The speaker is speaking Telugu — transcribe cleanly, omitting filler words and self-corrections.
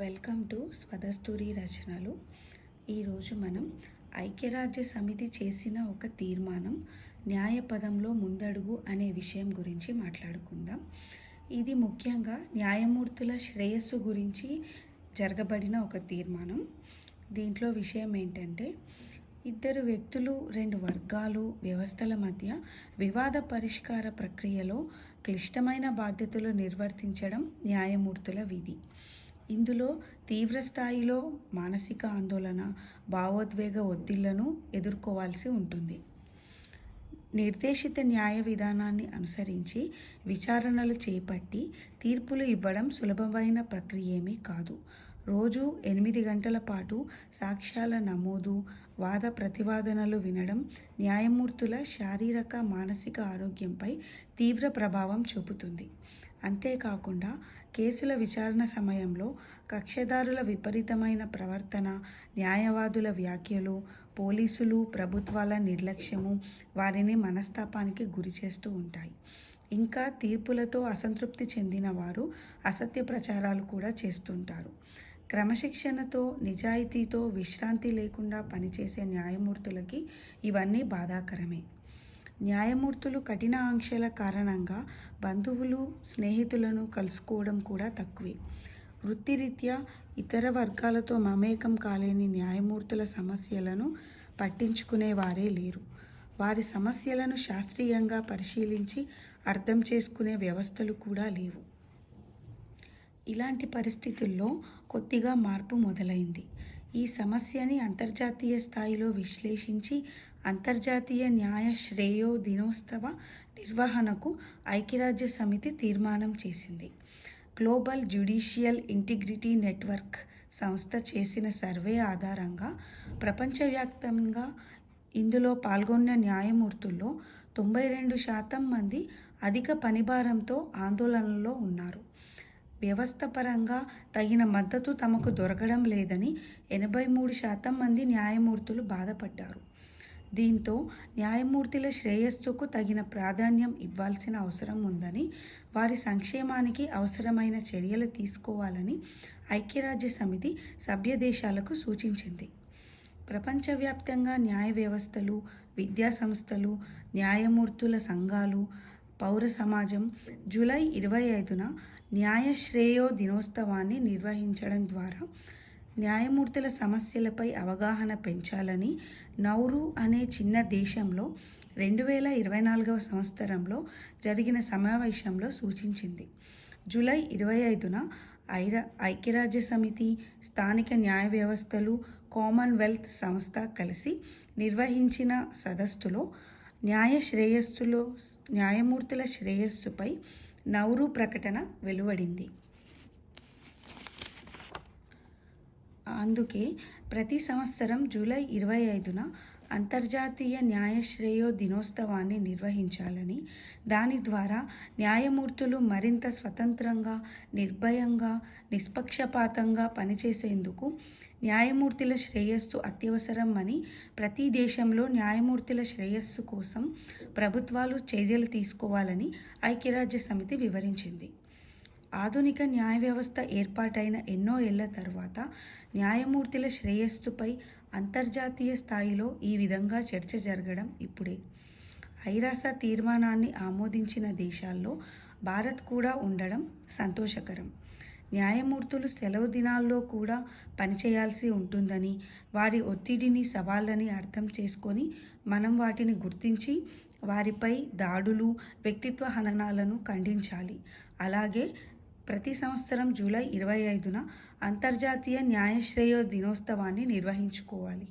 వెల్కమ్ టు స్వదస్తూరి రచనలు. ఈరోజు మనం ఐక్యరాజ్య సమితి చేసిన ఒక తీర్మానం న్యాయపదంలో ముందడుగు అనే విషయం గురించి మాట్లాడుకుందాం. ఇది ముఖ్యంగా న్యాయమూర్తుల శ్రేయస్సు గురించి జరగబడిన ఒక తీర్మానం. దీంట్లో విషయం ఏంటంటే, ఇద్దరు వ్యక్తులు, రెండు వర్గాలు, వ్యవస్థల మధ్య వివాద పరిష్కార ప్రక్రియలో క్లిష్టమైన బాధ్యతలు నిర్వర్తించడం న్యాయమూర్తుల విధి. ఇందులో తీవ్ర స్థాయిలో మానసిక ఆందోళన, భావోద్వేగ ఒత్తిళ్లను ఎదుర్కోవాల్సి ఉంటుంది. నిర్దేశిత న్యాయ విధానాన్ని అనుసరించి విచారణలు చేపట్టి తీర్పులు ఇవ్వడం సులభమైన ప్రక్రియేమీ కాదు. రోజు 8 గంటల పాటు సాక్ష్యాల నమోదు, వాద ప్రతివాదనలు వినడం న్యాయమూర్తుల శారీరక, మానసిక ఆరోగ్యంపై తీవ్ర ప్రభావం చూపుతుంది. అంతేకాకుండా కేసుల విచారణ సమయంలో కక్షదారుల విపరీతమైన ప్రవర్తన, న్యాయవాదుల వ్యాఖ్యలు, పోలీసులు, ప్రభుత్వాల నిర్లక్ష్యము వారిని మనస్తాపానికి గురిచేస్తూ ఉంటాయి. ఇంకా తీర్పులతో అసంతృప్తి చెందిన వారు అసత్య ప్రచారాలు కూడా చేస్తుంటారు. క్రమశిక్షణతో, నిజాయితీతో, విశ్రాంతి లేకుండా పనిచేసే న్యాయమూర్తులకి ఇవన్నీ బాధాకరమే. న్యాయమూర్తులు కఠిన ఆంక్షల కారణంగా బంధువులు, స్నేహితులను కలుసుకోవడం కూడా తక్కువే. వృత్తిరీత్యా ఇతర వర్గాలతో మమేకం కాలేని న్యాయమూర్తుల సమస్యలను పట్టించుకునేవారే లేరు. వారి సమస్యలను శాస్త్రీయంగా పరిశీలించి అర్థం చేసుకునే వ్యవస్థలు కూడా లేవు. ఇలాంటి పరిస్థితుల్లో కొద్దిగా మార్పు మొదలైంది. ఈ సమస్యని అంతర్జాతీయ స్థాయిలో విశ్లేషించి అంతర్జాతీయ న్యాయ శ్రేయో దినోత్సవ నిర్వహణకు ఐక్యరాజ్య సమితి తీర్మానం చేసింది. గ్లోబల్ జ్యుడిషియల్ ఇంటిగ్రిటీ నెట్వర్క్ సంస్థ చేసిన సర్వే ఆధారంగా ప్రపంచవ్యాప్తంగా ఇందులో పాల్గొన్న న్యాయమూర్తుల్లో 92% మంది అధిక పనిభారంతో ఆందోళనలో ఉన్నారు. వ్యవస్థపరంగా తగిన మద్దతు తమకు దొరకడం లేదని 83% మంది న్యాయమూర్తులు బాధపడ్డారు. దీంతో న్యాయమూర్తుల శ్రేయస్సుకు తగిన ప్రాధాన్యం ఇవ్వాల్సిన అవసరం ఉందని, వారి సంక్షేమానికి అవసరమైన చర్యలు తీసుకోవాలని ఐక్యరాజ్య సమితి సభ్య దేశాలకు సూచించింది. ప్రపంచవ్యాప్తంగా న్యాయ వ్యవస్థలు, విద్యా సంస్థలు, న్యాయమూర్తుల సంఘాలు, పౌర సమాజం జూలై 25న న్యాయ శ్రేయో దినోత్సవాన్ని నిర్వహించడం ద్వారా న్యాయమూర్తుల సమస్యలపై అవగాహన పెంచాలని నౌరు అనే చిన్న దేశంలో 2024వ సంవత్సరంలో జరిగిన సమావేశంలో సూచించింది. జూలై 25న ఐక్యరాజ్య సమితి, స్థానిక న్యాయ వ్యవస్థలు, కామన్వెల్త్ సంస్థ కలిసి నిర్వహించిన సదస్సులో న్యాయమూర్తుల శ్రేయస్సుపై నౌరు ప్రకటన వెలువడింది. అందుకే ప్రతి సంవత్సరం జూలై 25న అంతర్జాతీయ న్యాయ శ్రేయో దినోత్సవాన్ని నిర్వహించాలని, దాని ద్వారా న్యాయమూర్తులు మరింత స్వతంత్రంగా, నిర్భయంగా, నిష్పక్షపాతంగా పనిచేసేందుకు న్యాయమూర్తుల శ్రేయస్సు అత్యవసరం అని, ప్రతి దేశంలో న్యాయమూర్తుల శ్రేయస్సు కోసం ప్రభుత్వాలు చర్యలు తీసుకోవాలని ఐక్యరాజ్య సమితి వివరించింది. ఆధునిక న్యాయ వ్యవస్థ ఏర్పాటైన ఎన్నో ఏళ్ల తర్వాత న్యాయమూర్తుల శ్రేయస్సుపై అంతర్జాతీయ స్థాయిలో ఈ విధంగా చర్చ జరగడం ఇప్పుడే. ఐరాస తీర్మానాన్ని ఆమోదించిన దేశాల్లో భారత్ కూడా ఉండడం సంతోషకరం. న్యాయమూర్తులు సెలవు దినాల్లో కూడా పనిచేయాల్సి ఉంటుందని, వారి ఒత్తిడిని, సవాళ్ళని అర్థం చేసుకొని మనం వాటిని గుర్తించి వారిపై దాడులు, వ్యక్తిత్వ హననాలను ఖండించాలి. అలాగే ప్రతి సంవత్సరం జూలై 25న అంతర్జాతీయ న్యాయ శ్రేయో దినోత్సవాన్ని నిర్వహించుకోవాలి.